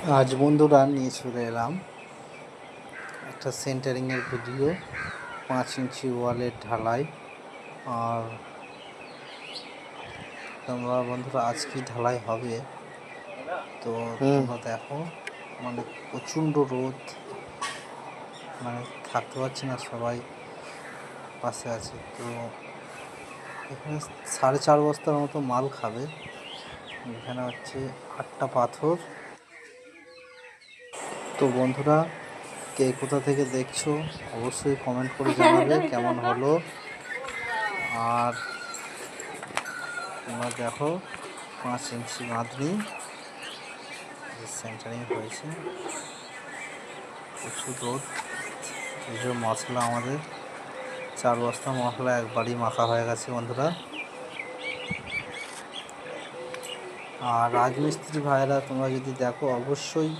আজ বন্ধুরা নিয়ে চলে এলাম একটা সেন্টারিংয়ের ভিডিও। 5 ইঞ্চি ওয়ালের ঢালাই। আর তোমরা বন্ধুরা আজ কি ঢালাই হবে তো তোমরা দেখো। মানে প্রচণ্ড রোদ, মানে থাকতে পারছি না, সবাই পাশে আছে। তো এখানে 4.5 বস্তার মতো মাল খাবে। এখানে হচ্ছে 8টা পাথর। তো বন্ধুরা, কে কোথা থেকে দেখছো অবশ্যই কমেন্ট করে জানাবে কেমন হলো। আর তোমরা দেখো 5 ইঞ্চি বাঁধনি সেন্টারিং হয়েছে। প্রচুর রোদ। এই যে মশলা, আমাদের 4 বস্তা মশলা একবারই মাখা হয়ে গেছে বন্ধুরা। আর রাজমিস্ত্রি ভাইরা তোমরা যদি দেখো অবশ্যই